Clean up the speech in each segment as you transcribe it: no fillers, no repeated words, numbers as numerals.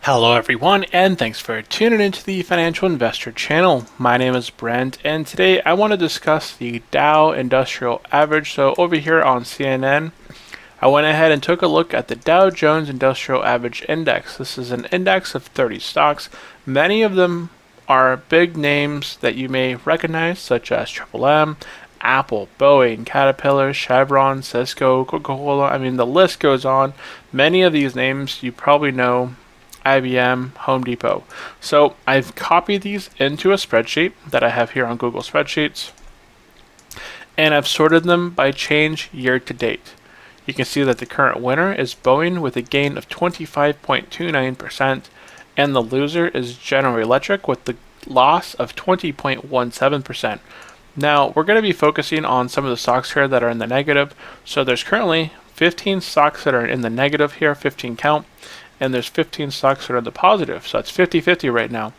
Hello everyone, and thanks for tuning into the Financial Investor channel. My name is Brent, and today I want to discuss the Dow Industrial Average. So over here on CNN, I went ahead and took a look at the Dow Jones Industrial Average Index. This is an index of 30 stocks. Many of them are big names that you may recognize, such as Triple M, Apple, Boeing, Caterpillar, Chevron, Cisco, Coca-Cola. I mean, the list goes on. Many of these names you probably know. IBM, Home Depot. So I've copied these into a spreadsheet that I have here on Google Spreadsheets, and I've sorted them by change year to date. You can see that the current winner is Boeing with a gain of 25.29%, and the loser is General Electric with the loss of 20.17%. Now, we're going to be focusing on some of the stocks here that are in the negative. So there's currently 15 stocks that are in the negative here, 15 count, and there's 15 stocks that are in the positive. So it's 50-50 right now.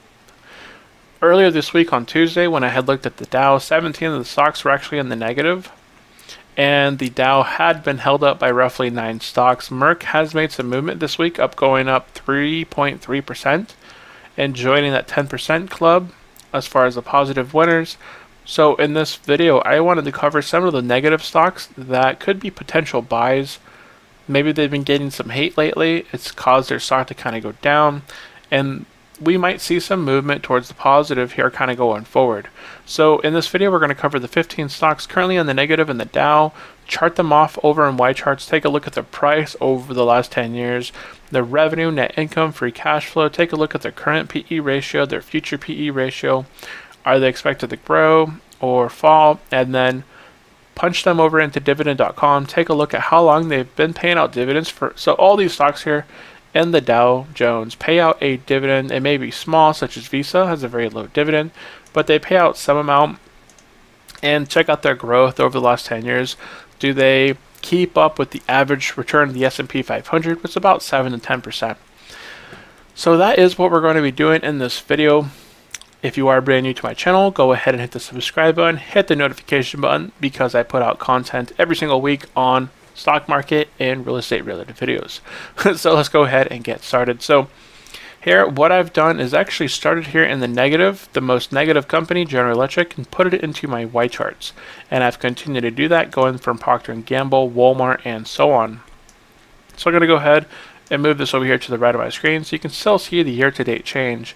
Earlier this week on Tuesday, when I had looked at the Dow, 17 of the stocks were actually in the negative, and the Dow had been held up by roughly 9 stocks. Merck has made some movement this week, going up 3.3% and joining that 10% club as far as the positive winners. So in this video, I wanted to cover some of the negative stocks that could be potential buys. Maybe they've been getting some hate lately. It's caused their stock to kind of go down, and we might see some movement towards the positive here kind of going forward. So in this video, we're going to cover the 15 stocks currently on the negative in the Dow, chart them off over in Y charts, take a look at their price over the last 10 years, their revenue, net income, free cash flow, take a look at their current PE ratio, their future PE ratio. Are they expected to grow or fall? And then punch them over into dividend.com, take a look at how long they've been paying out dividends for. So all these stocks here in the Dow Jones pay out a dividend. It may be small, such as Visa has a very low dividend, but they pay out some amount. And check out their growth over the last 10 years. Do they keep up with the average return of the S&P 500, which is about 7 to 10%. So that is what we're going to be doing in this video. If you are brand new to my channel, go ahead and hit the subscribe button, hit the notification button, because I put out content every single week on stock market and real estate related videos. So let's go ahead and get started. So here, what I've done is actually started here in the negative, the most negative company, General Electric, and put it into my Y charts. And I've continued to do that, going from Procter and Gamble, Walmart, and so on. So I'm going to go ahead and move this over here to the right of my screen so you can still see the year-to-date change.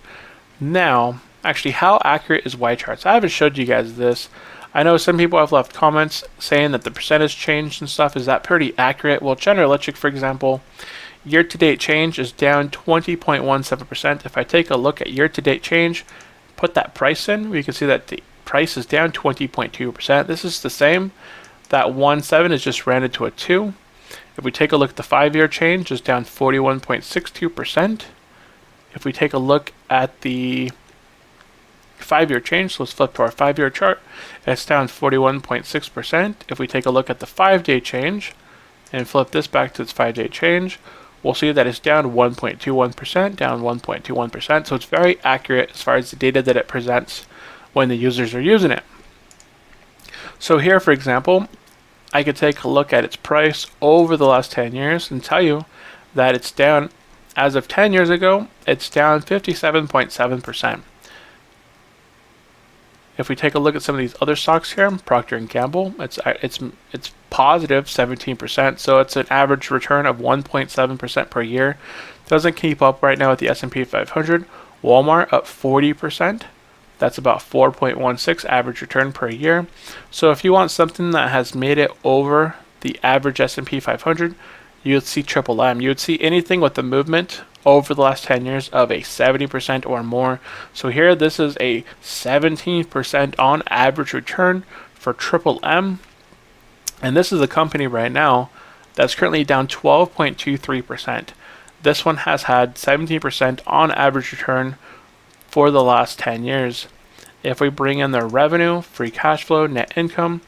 Now, actually, how accurate is Y charts? I haven't showed you guys this. I know some people have left comments saying that the percentage changed and stuff. Is that pretty accurate? Well, General Electric, for example, year-to-date change is down 20.17%. If I take a look at year-to-date change, put that price in, we can see that the price is down 20.2%. This is the same. That 1.7 is just rounded to a 2. If we take a look at the 5-year change, it's down 41.62%. If we take a look at the 5-year change, so let's flip to our 5-year chart, it's down 41.6%. If we take a look at the 5-day change and flip this back to its 5-day change, we'll see that it's down 1.21%, down 1.21%. So it's very accurate as far as the data that it presents when the users are using it. So here, for example, I could take a look at its price over the last 10 years and tell you that it's down, as of 10 years ago, it's down 57.7%. If we take a look at some of these other stocks here, Procter and Gamble, it's positive 17%, so it's an average return of 1.7% per year. Doesn't keep up right now with the S&P 500. Walmart up 40%. That's about 4.16 average return per year. So if you want something that has made it over the average S&P 500, you would see Triple M. You would see anything with the movement over the last 10 years of a 70% or more. So here, this is a 17% on average return for Triple M. And this is a company right now that's currently down 12.23%. This one has had 17% on average return for the last 10 years. If we bring in their revenue, free cash flow, net income,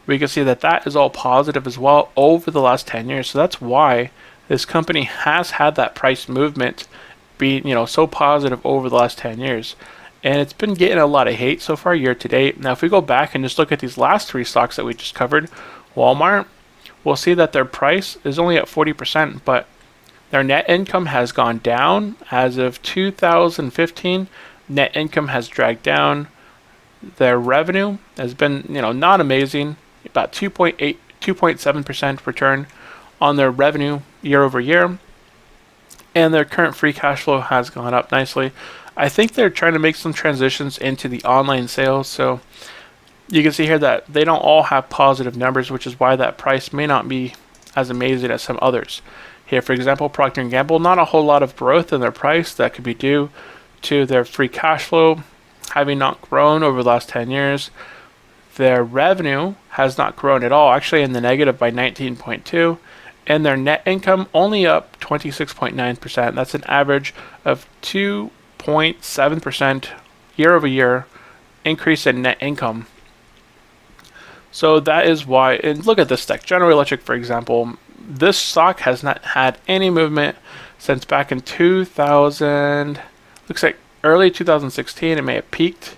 we can see that that is all positive as well over the last 10 years. So that's why this company has had that price movement be, so positive over the last 10 years. And it's been getting a lot of hate so far year to date. Now, if we go back and just look at these last 3 stocks that we just covered, Walmart, we'll see that their price is only at 40%, but Their net income has gone down. As of 2015, net income has dragged down. Their revenue has been, not amazing, about 2.7% return on their revenue year over year. And their current free cash flow has gone up nicely. I think they're trying to make some transitions into the online sales. So you can see here that they don't all have positive numbers, which is why that price may not be as amazing as some others. Here, for example, Procter and Gamble, not a whole lot of growth in their price. That could be due to their free cash flow having not grown over the last 10 years. Their revenue has not grown at all, actually in the negative by 19.2, and their net income only up 26.9%. That's an average of 2.7% year over year increase in net income. So that is why, and look at this stock, General Electric, for example. This stock has not had any movement since back in 2000, looks like early 2016. It may have peaked.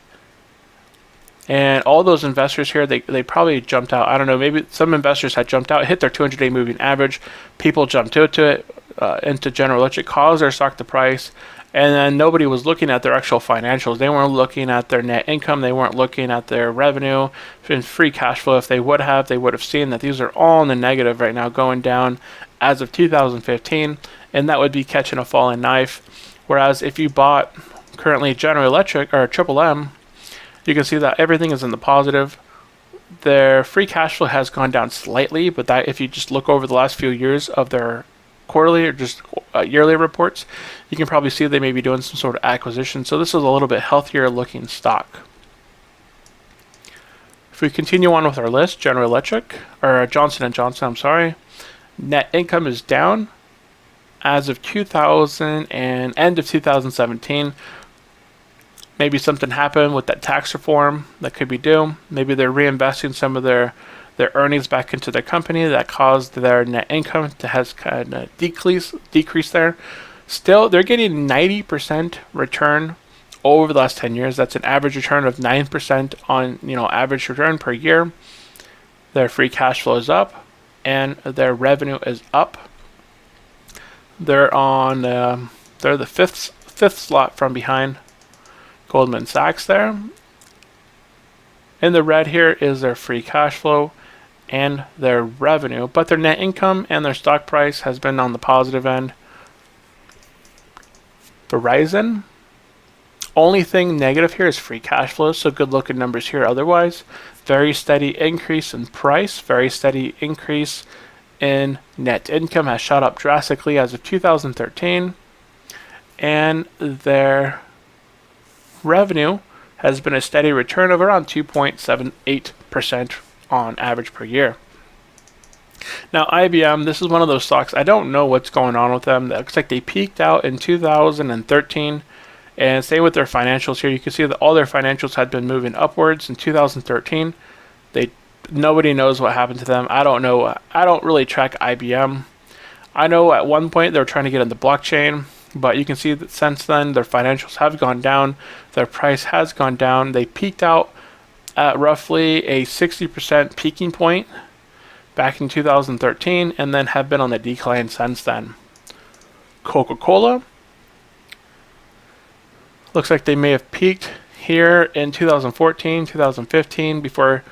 And all those investors here, they probably jumped out. I don't know, maybe some investors had jumped out, hit their 200-day moving average. People jumped into it, into General Electric, caused their stock to price. And then nobody was looking at their actual financials. They weren't looking at their net income. They weren't looking at their revenue and free cash flow. If they would have seen that these are all in the negative right now, going down as of 2015. And that would be catching a falling knife. Whereas if you bought currently General Electric or Triple M, you can see that everything is in the positive. Their free cash flow has gone down slightly, but that if you just look over the last few years of their quarterly or just yearly reports, you can probably see they may be doing some sort of acquisition. So this is a little bit healthier looking stock. If we continue on with our list, General Electric, or Johnson & Johnson, I'm sorry, net income is down as of 2000 and end of 2017. Maybe something happened with that tax reform that could be due. Maybe they're reinvesting some of their earnings back into their company that caused their net income to has kind of decrease there. Still, they're getting 90% return over the last 10 years. That's an average return of 9% on average return per year. Their free cash flow is up, and their revenue is up. They're the fifth slot from behind Goldman Sachs there. In the red here is their free cash flow and their revenue, but their net income and their stock price has been on the positive end. Verizon, only thing negative here is free cash flow, so good looking numbers here otherwise. Very steady increase in price, very steady increase in net income, has shot up drastically as of 2013, and their revenue has been a steady return of around 2.78% on average per year. Now IBM, this is one of those stocks, I don't know what's going on with them. It looks like they peaked out in 2013, and same with their financials here. You can see that all their financials had been moving upwards in 2013. Nobody knows what happened to them. I don't know. I don't really track IBM. I know at one point they were trying to get into blockchain, but you can see that since then their financials have gone down, their price has gone down. They peaked out at roughly a 60% peaking point back in 2013, and then have been on the decline since then. Coca-Cola, looks like they may have peaked here in 2014, 2015 before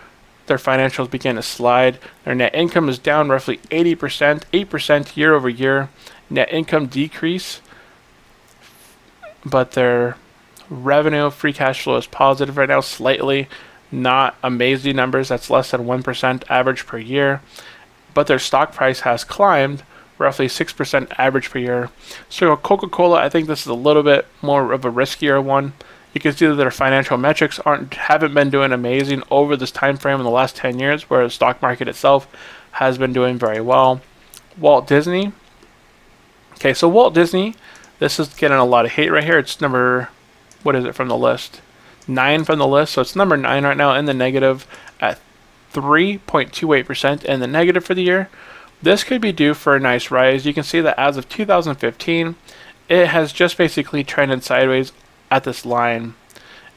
their financials began to slide. Their net income is down roughly 80%, 8% year over year. Net income decrease, but their revenue, free cash flow is positive right now, slightly. Not amazing numbers. That's less than 1% average per year. But their stock price has climbed roughly 6% average per year. So Coca-Cola, I think this is a little bit more of a riskier one. You can see that their financial metrics haven't been doing amazing over this time frame in the last 10 years, where the stock market itself has been doing very well. Walt Disney. Okay, so Walt Disney, this is getting a lot of hate right here. It's number, what is it from the list? 9 from the list. So it's number 9 right now in the negative at 3.28% in the negative for the year. This could be due for a nice rise. You can see that as of 2015, it has just basically trended sideways at this line.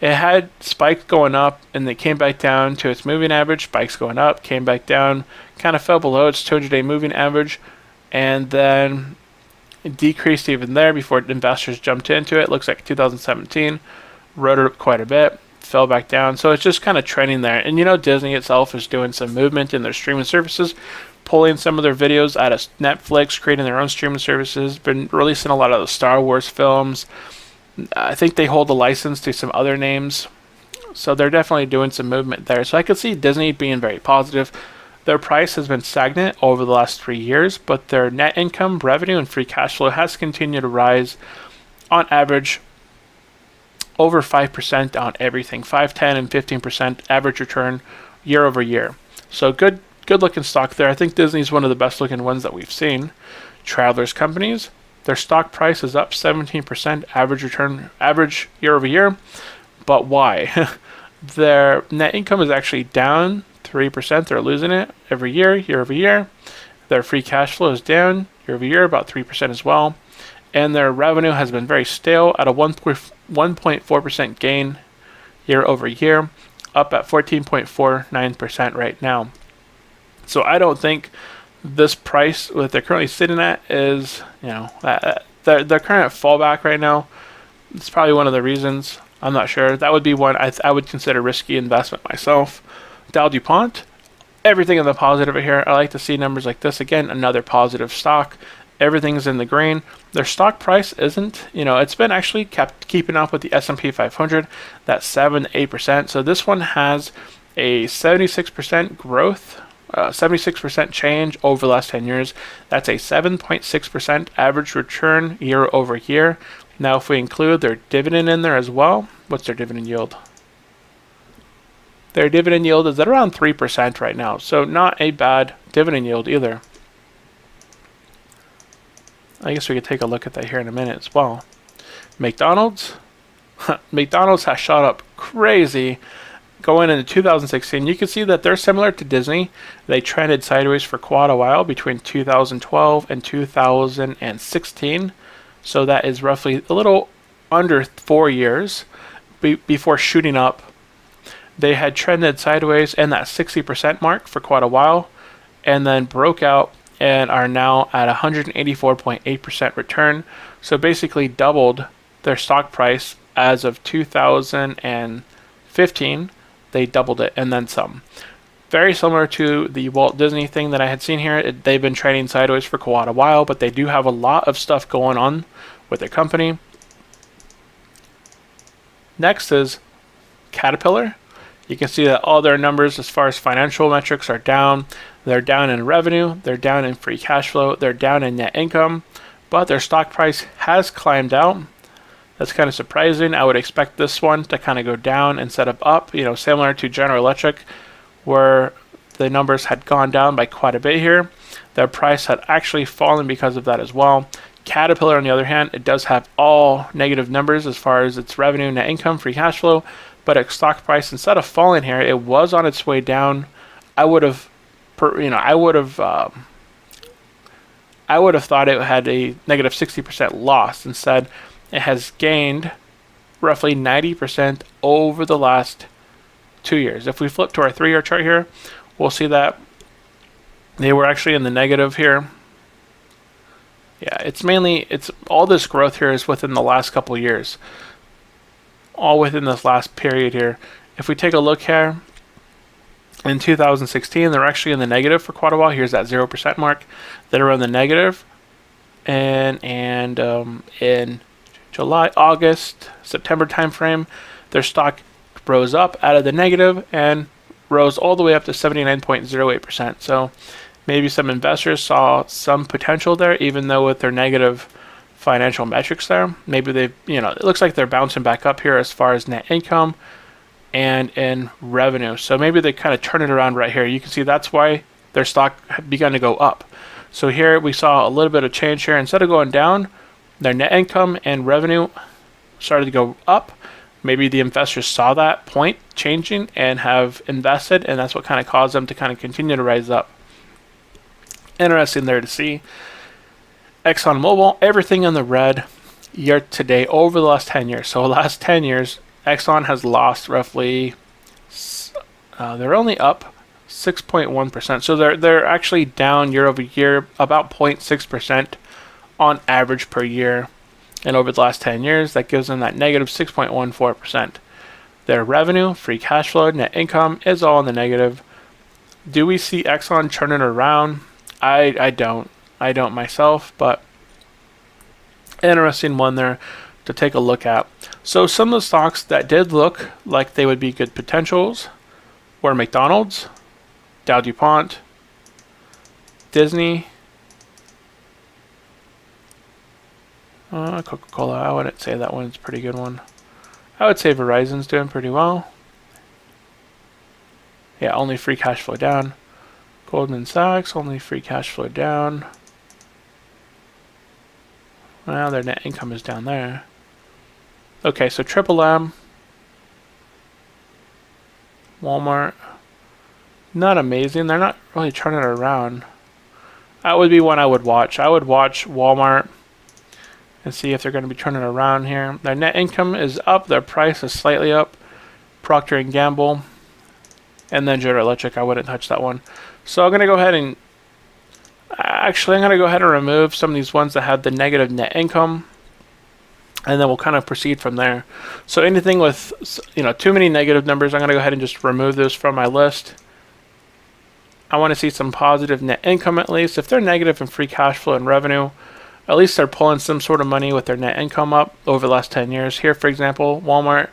It had spikes going up, and it came back down to its moving average. Spikes going up, came back down, kind of fell below its 200-day moving average, and then It decreased even there before investors jumped into it. Looks like 2017, rode it up quite a bit, fell back down. So it's just kind of trending there. And Disney itself is doing some movement in their streaming services, pulling some of their videos out of Netflix, creating their own streaming services, been releasing a lot of the Star Wars films. I think they hold the license to some other names. So they're definitely doing some movement there. So I could see Disney being very positive. Their price has been stagnant over the last 3 years, but their net income, revenue, and free cash flow has continued to rise on average over 5% on everything. 5, 10, and 15% average return year over year. So good looking stock there. I think Disney's one of the best looking ones that we've seen. Travelers companies, their stock price is up 17% average year over year. But why? Their net income is actually down 3%. They're losing it every year over year. Their free cash flow is down year over year, about 3% as well. And their revenue has been very stale at a 1.4% gain year over year, up at 14.49% right now. So I don't think this price that they're currently sitting at is, their current fallback right now. It's probably one of the reasons. I'm not sure. That would be one I would consider risky investment myself. Dow DuPont, everything in the positive here. I like to see numbers like this. Again, another positive stock. Everything's in the green. Their stock price isn't, it's been actually kept keeping up with the S&P 500, that's 7-8%. So this one has a 76% growth, 76% change over the last 10 years. That's a 7.6% average return year over year. Now, if we include their dividend in there as well, what's their dividend yield? Their dividend yield is at around 3% right now, so not a bad dividend yield either. I guess we could take a look at that here in a minute as well. McDonald's. McDonald's has shot up crazy going into 2016. You can see that they're similar to Disney. They trended sideways for quite a while between 2012 and 2016. So that is roughly a little under 4 years before shooting up. They had trended sideways in that 60% mark for quite a while and then broke out and are now at 184.8% return. So basically doubled their stock price as of 2015. They doubled it and then some. Very similar to the Walt Disney thing that I had seen here. They've been trading sideways for quite a while, but they do have a lot of stuff going on with their company. Next is Caterpillar. You can see that all their numbers as far as financial metrics are down. They're down in revenue, they're down in free cash flow, they're down in net income, but their stock price has climbed out. That's kind of surprising. I would expect this one to kind of go down instead of up, similar to General Electric, where the numbers had gone down by quite a bit here. Their price had actually fallen because of that as well. Caterpillar, on the other hand, it does have all negative numbers as far as its revenue, net income, free cash flow, but its stock price, instead of falling here, it was on its way down. I would have thought it had a negative 60% loss. Instead, it has gained roughly 90% over the last 2 years. If we flip to our 3-year chart here, we'll see that they were actually in the negative here. Yeah, it's all this growth here is within the last couple of years. All within this last period here. If we take a look here, in 2016, they're actually in the negative for quite a while. Here's that 0% mark. They're in the negative. And in July, August, September timeframe, their stock rose up out of the negative and rose all the way up to 79.08%. So maybe some investors saw some potential there, even though with their negative financial metrics there, maybe it looks like they're bouncing back up here as far as net income and in revenue. So maybe they kind of turn it around right here. You can see that's why their stock had begun to go up. So here we saw a little bit of change here. Instead of going down, their net income and revenue started to go up. Maybe the investors saw that point changing and have invested, and that's what kind of caused them to kind of continue to rise up. Interesting there to see. ExxonMobil, everything in the red year to date over the last 10 years. So the last 10 years, Exxon has lost roughly, they're only up 6.1%. So they're actually down year over year about 0.6% on average per year. And over the last 10 years, that gives them that negative 6.14%. Their revenue, free cash flow, net income is all in the negative. Do we see Exxon turning around? I don't. I don't myself, but interesting one there to take a look at. So some of the stocks that did look like they would be good potentials were McDonald's, DowDuPont, Disney, Coca-Cola. I wouldn't say that one's a pretty good one. I would say Verizon's doing pretty well. Yeah, only free cash flow down. Goldman Sachs, only free cash flow down. Well, their net income is down there. Okay, so Triple M, Walmart, not amazing. They're not really turning it around. That would be one I would watch. I would watch Walmart and see if they're going to be turning around here. Their net income is up. Their price is slightly up. Procter and Gamble, and then General Electric. I wouldn't touch that one. So I'm going to go ahead and remove some of these ones that had the negative net income, and then we'll kind of proceed from there. So anything with too many negative numbers, I'm going to go ahead and just remove those from my list. I want to see some positive net income at least. If they're negative in free cash flow and revenue, at least they're pulling some sort of money with their net income up over the last 10 years. Here, for example, Walmart,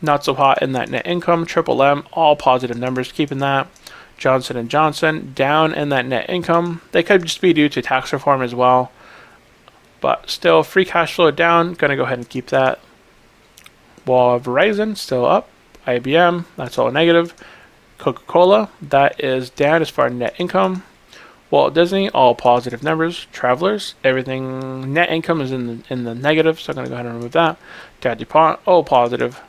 not so hot in that net income. Triple M, all positive numbers, keeping that. Johnson & Johnson, down in that net income. They could just be due to tax reform as well. But still, free cash flow down. Going to go ahead and keep that. While Verizon, still up. IBM, that's all negative. Coca-Cola, that is down as far as net income. Walt Disney, all positive numbers. Travelers, everything net income is in the negative, so I'm going to go ahead and remove that. DWDP, all positive.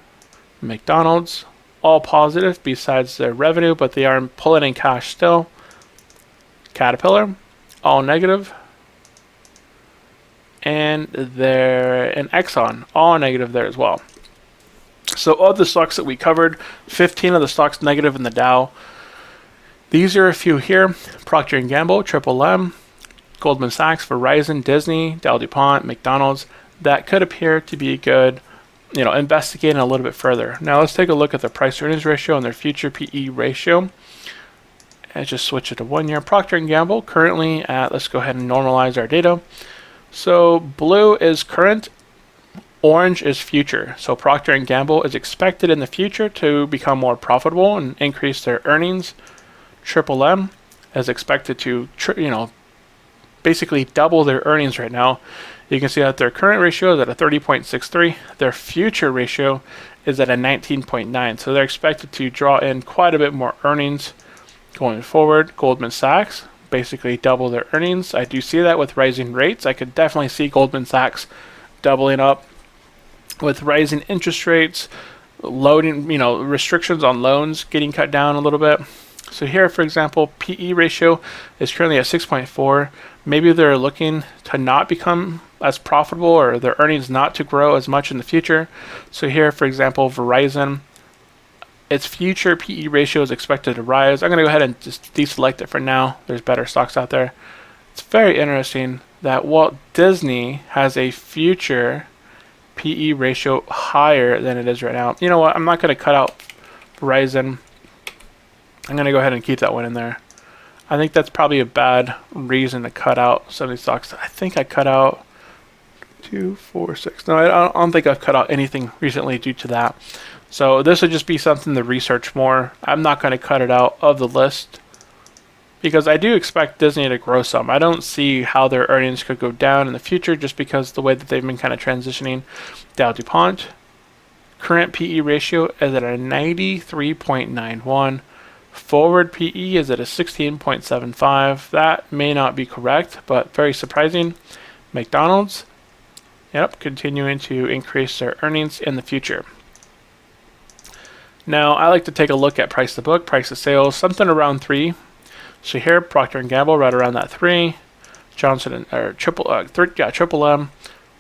McDonald's, all positive besides their revenue, but they are pulling in cash still. Caterpillar, all negative. And Exxon, all negative there as well. So of the stocks that we covered, 15 of the stocks negative in the Dow. These are a few here: Procter and Gamble, Triple M, Goldman Sachs, Verizon, Disney, DowDuPont, McDonald's. That could appear to be good, investigating a little bit further. Now let's take a look at their price earnings ratio and their future PE ratio. And just switch it to 1 year. Procter and Gamble currently at, let's go ahead and normalize our data. So blue is current, orange is future. So Procter and Gamble is expected in the future to become more profitable and increase their earnings. Triple M is expected to, basically double their earnings right now. You can see that their current ratio is at a 30.63. Their future ratio is at a 19.9. So they're expected to draw in quite a bit more earnings going forward. Goldman Sachs, basically double their earnings. I do see that with rising rates. I could definitely see Goldman Sachs doubling up with rising interest rates, restrictions on loans getting cut down a little bit. So here, for example, PE ratio is currently at 6.4. Maybe they're looking to not become as profitable, or their earnings not to grow as much in the future. So here, for example, Verizon, its future PE ratio is expected to rise. I'm going to go ahead and just deselect it for now. There's better stocks out there. It's very interesting that Walt Disney has a future PE ratio higher than it is right now. You know what? I'm not going to cut out Verizon. I'm going to go ahead and keep that one in there. I think that's probably a bad reason to cut out some of these stocks. I think I cut out 2, 4, 6. No, I don't think I've cut out anything recently due to that. So this would just be something to research more. I'm not going to cut it out of the list because I do expect Disney to grow some. I don't see how their earnings could go down in the future just because the way that they've been kind of transitioning. DowDuPont, current PE ratio is at a 93.91. Forward PE is at a 16.75. That may not be correct, but very surprising. McDonald's, continuing to increase their earnings in the future. Now, I like to take a look at price to book, price to sales, something around 3. So here, Procter and Gamble right around that 3. Triple M.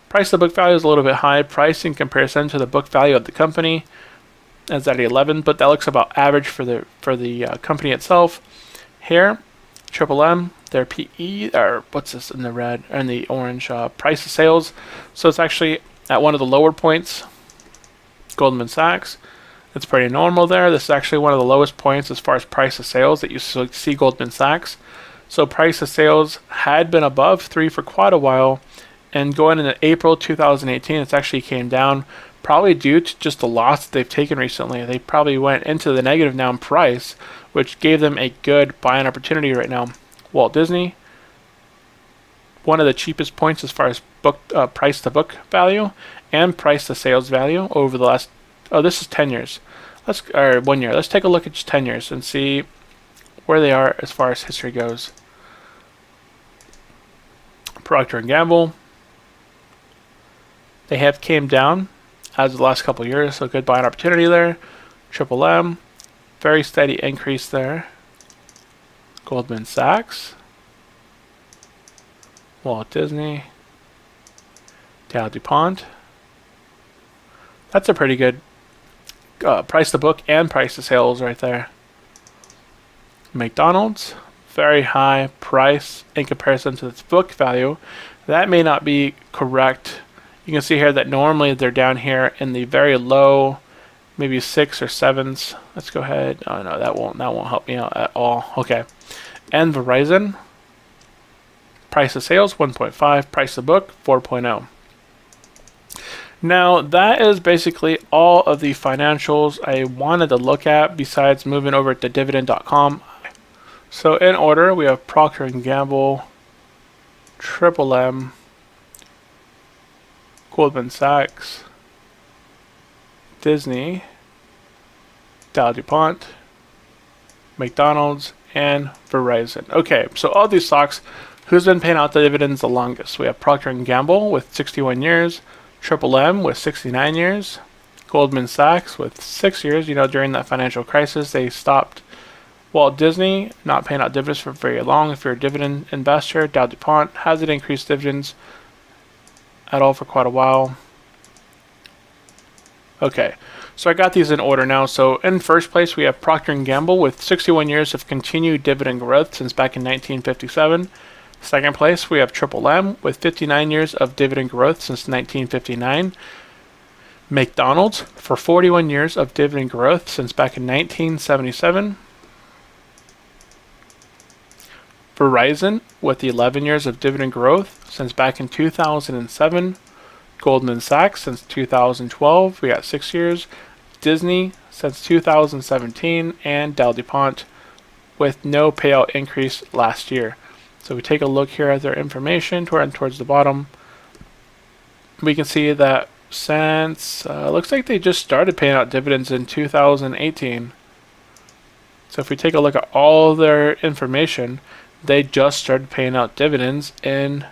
Price to book value is a little bit high. Price in comparison to the book value of the company is at 11, but that looks about average for the company itself. Here, Triple M, their PE, or what's this in the red, or in the orange, price to sales. So it's actually at one of the lower points. Goldman Sachs, it's pretty normal there. This is actually one of the lowest points as far as price to sales that you see Goldman Sachs. So price to sales had been above 3 for quite a while, and going into April 2018, it's actually came down, probably due to just the loss that they've taken recently. They probably went into the negative now in price, which gave them a good buying opportunity right now. Walt Disney, one of the cheapest points as far as price to book value and price to sales value over the last, this is 10 years. Or 1 year. Let's take a look at just 10 years and see where they are as far as history goes. Procter and Gamble, they have came down as of the last couple of years, so good buying opportunity there. Triple M, very steady increase there. Goldman Sachs, Walt Disney, DWDP. That's a pretty good price to book and price to sales right there. McDonald's, very high price in comparison to its book value. That may not be correct. You can see here that normally they're down here in the very low, maybe 6 or 7s. Let's go ahead. Oh no, that won't help me out at all. Okay. And Verizon, price to sales 1.5, price to book 4.0. Now that is basically all of the financials I wanted to look at, besides moving over to dividend.com. So in order, we have Procter and Gamble, Triple M, Goldman Sachs, Disney, DowDuPont, McDonald's, and Verizon. Okay, so all these stocks, who's been paying out the dividends the longest? We have Procter and Gamble with 61 years, Triple M with 69 years, Goldman Sachs with 6 years. You know, during that financial crisis, they stopped. Walt Disney, not paying out dividends for very long. If you're a dividend investor, DowDuPont hasn't increased dividends at all for quite a while. Okay, so I got these in order now. So in first place, we have Procter and Gamble with 61 years of continued dividend growth since back in 1957. Second place, we have Triple M with 59 years of dividend growth since 1959. McDonald's for 41 years of dividend growth since back in 1977. Verizon with 11 years of dividend growth since back in 2007. Goldman Sachs since 2012, we got 6 years. Disney since 2017, and DowDuPont with no payout increase last year. So we take a look here at their information towards the bottom. We can see that since looks like they just started paying out dividends in 2018. So if we take a look at all their information, they just started paying out dividends in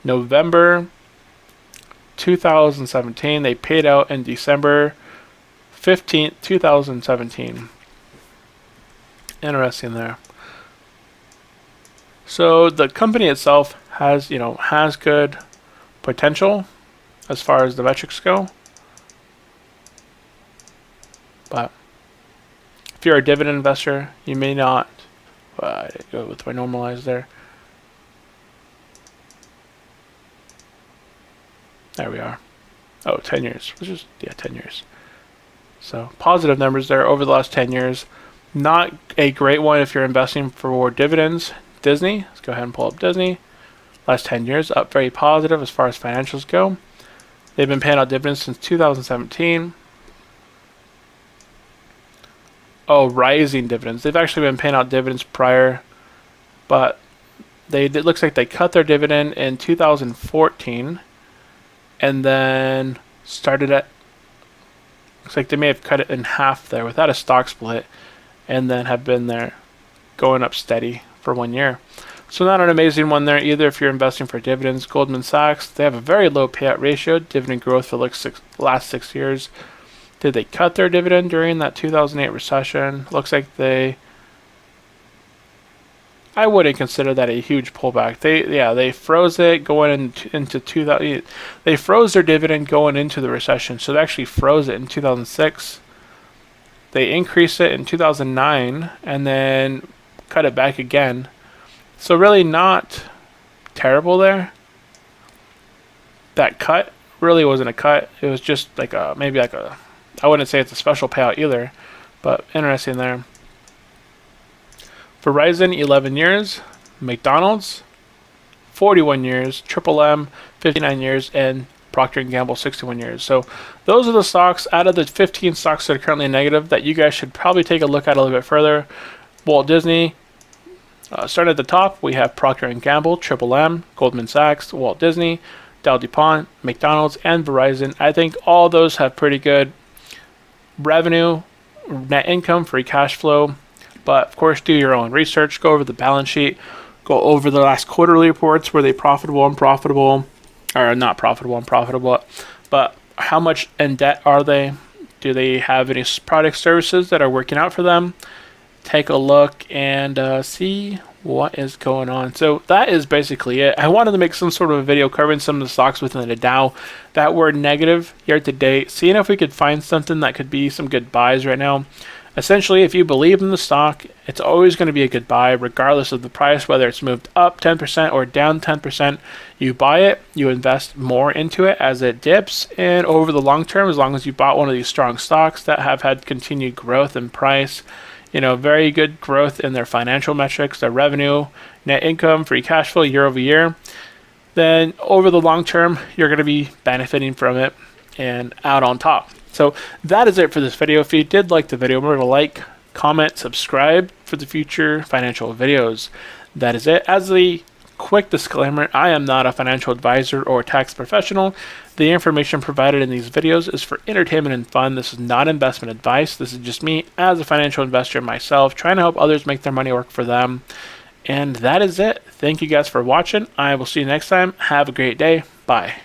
November 2017. They paid out in December 15th, 2017. Interesting there. So the company itself has good potential as far as the metrics go. But if you're a dividend investor, you may not go with my normalize there. There we are. Oh, 10 years. Which is, 10 years. So positive numbers there over the last 10 years. Not a great one if you're investing for dividends. Disney, let's go ahead and pull up Disney. Last 10 years, up very positive as far as financials go. They've been paying out dividends since 2017. Oh, rising dividends. They've actually been paying out dividends prior, but it looks like they cut their dividend in 2014 and then started at, looks like they may have cut it in half there without a stock split, and then have been there going up steady for 1 year. So not an amazing one there either if you're investing for dividends. Goldman Sachs, they have a very low payout ratio, dividend growth for the last 6 years. Did they cut their dividend during that 2008 recession? Looks like I wouldn't consider that a huge pullback. They froze it going into 2000. They froze their dividend going into the recession. So they actually froze it in 2006. They increased it in 2009 and then cut it back again. So really not terrible there. That cut really wasn't a cut. It was just like a, maybe like a, I wouldn't say it's a special payout either, but interesting there. Verizon, 11 years. McDonald's, 41 years. Triple M, 59 years. And Procter and Gamble, 61 years. So those are the stocks out of the 15 stocks that are currently negative that you guys should probably take a look at a little bit further. Walt Disney, starting at the top, we have Procter and Gamble, Triple M, Goldman Sachs, Walt Disney, DWDP, McDonald's, and Verizon. I think all those have pretty good revenue, net income, free cash flow. But of course, do your own research. Go over the balance sheet. Go over the last quarterly reports. Were they profitable, unprofitable, or not profitable, unprofitable? But how much in debt are they? Do they have any product services that are working out for them? Take a look and see what is going on. So that is basically it. I wanted to make some sort of a video covering some of the stocks within the Dow that were negative year to date, seeing if we could find something that could be some good buys right now. Essentially, if you believe in the stock, it's always going to be a good buy regardless of the price, whether it's moved up 10% or down 10%. You buy it, you invest more into it as it dips, and over the long term, as long as you bought one of these strong stocks that have had continued growth in price, you know, very good growth in their financial metrics, their revenue, net income, free cash flow year over year, then over the long term, you're going to be benefiting from it and out on top. So that is it for this video. If you did like the video, remember to like, comment, subscribe for the future financial videos. That is it. As a quick disclaimer, I am not a financial advisor or tax professional. The information provided in these videos is for entertainment and fun. This is not investment advice. This is just me as a financial investor myself, trying to help others make their money work for them. And that is it. Thank you guys for watching. I will see you next time. Have a great day. Bye.